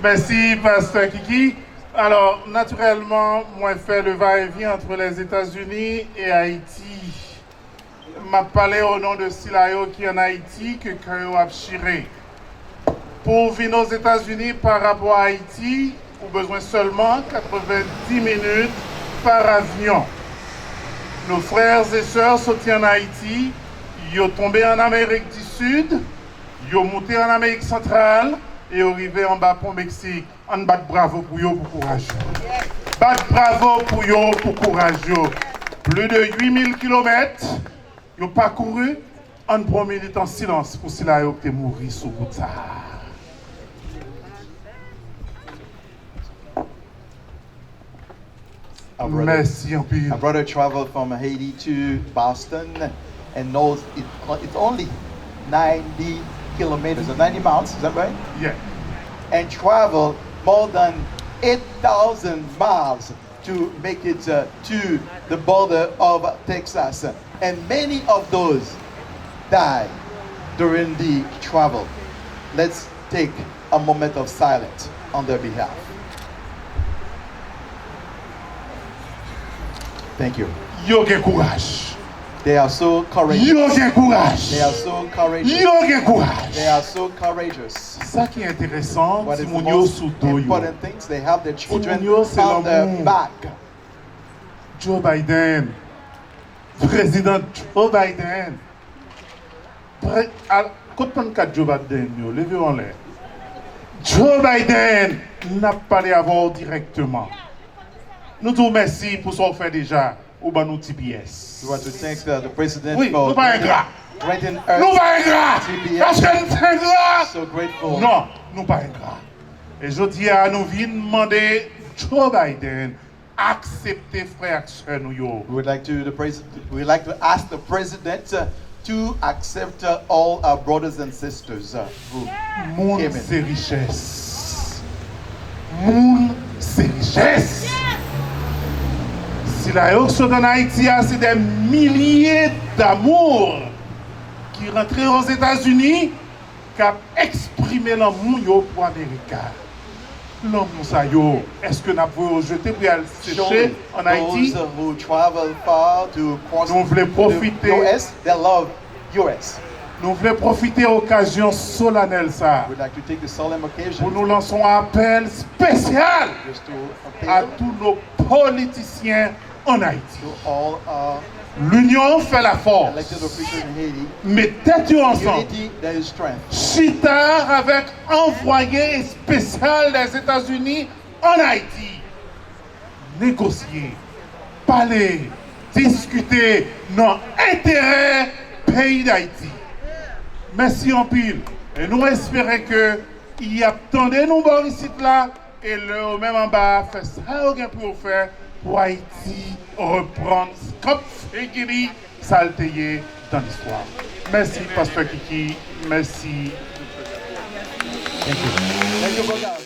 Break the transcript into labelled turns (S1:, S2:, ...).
S1: Merci, Pasteur Kiki. Alors, naturellement, moi, je fais le va-et-vient entre les États-Unis et Haïti. Je parlé au nom de Silayo qui est en Haïti, que Kayo a chiré. Pour venir aux États-Unis par rapport à Haïti, vous avez besoin seulement 90 minutes par avion. Nos frères et sœurs sont en Haïti, ils sont tombés en Amérique du Sud, ils sont montés en Amérique centrale et ils sont arrivés en bas pour le Mexique. On bat bravo pour eux, pour courage. Bat bravo pour eux, pour courage. Plus de 8000 km, ils ont parcouru. On prend une minute en silence pour cela qu'ils ont mouru sur route. Merci en pile.
S2: My brother traveled from Haiti to Boston and knows it's only 90 kilometers or 90 miles, is that right?
S1: Yeah.
S2: And traveled more than 8,000 miles to make it to the border of Texas. And many of those died during the travel. Let's take a moment of silence on their behalf. Thank you.
S1: Yo gen courage.
S2: They are so courageous.
S1: Yo gen courage.
S2: They are so courageous.
S1: Yo gen courage.
S2: They are so courageous.
S1: Ça qui est intéressant,
S2: What
S1: si
S2: is the
S1: moun yo
S2: most
S1: sou do yo.
S2: important things? They have their children
S1: Yo, c'est
S2: on their
S1: l'amour.
S2: back.
S1: Joe Biden, président Joe Biden. Quand on Joe Biden, yo, levez en l'air. Joe Biden n'a pas les avoir directement. Nous te remercions pour ce qu'on fait déjà au banou TPS.
S2: We want to thank the president
S1: Oui,
S2: for
S1: nous pas ingrats.
S2: granting
S1: Nous
S2: us
S1: pas ingrats.
S2: TPS.
S1: Parce que nous sommes ingrats.
S2: So grateful.
S1: Non, nous pas ingrats. Et je dis à nous venons demander Joe Biden accepter frère et sœur nous yo.
S2: We would like to ask the president to accept all our brothers and sisters who
S1: Monde
S2: came in.
S1: c'est richesse. Monde c'est richesse. Si la Yorkshire en Haïti, c'est des milliers d'amour qui rentrent aux États-Unis, qui ont exprimé l'amour pour l'Amérique. L'amour, ça, est-ce que nous pouvons jeter pour aller sécher en Haïti?
S2: Those who travel far to cross
S1: Nous voulons profiter.
S2: US, they love US.
S1: Nous voulons profiter de l'occasion solennelle ça,
S2: We'd like to take the solemn occasion
S1: pour nous lancer un appel spécial
S2: just to
S1: à
S2: appeal
S1: tous nos politiciens en Haïti.
S2: to all our
S1: L'union fait la force.
S2: elected officials in Haiti.
S1: Mettez-vous ensemble.
S2: Unity, there is strength.
S1: Chita avec envoyé spécial des États-Unis en Haïti. Négocier, parler, discuter dans l'intérêt pays d'Haïti. Merci en pile. Et nous espérons que il y a tant de nous ici là et le même en bas fait ça pour faire pour Haïti reprendre Scop Fegiri salteye dans l'histoire. Merci Pasteur Kiki. Merci.
S2: Thank you, brother.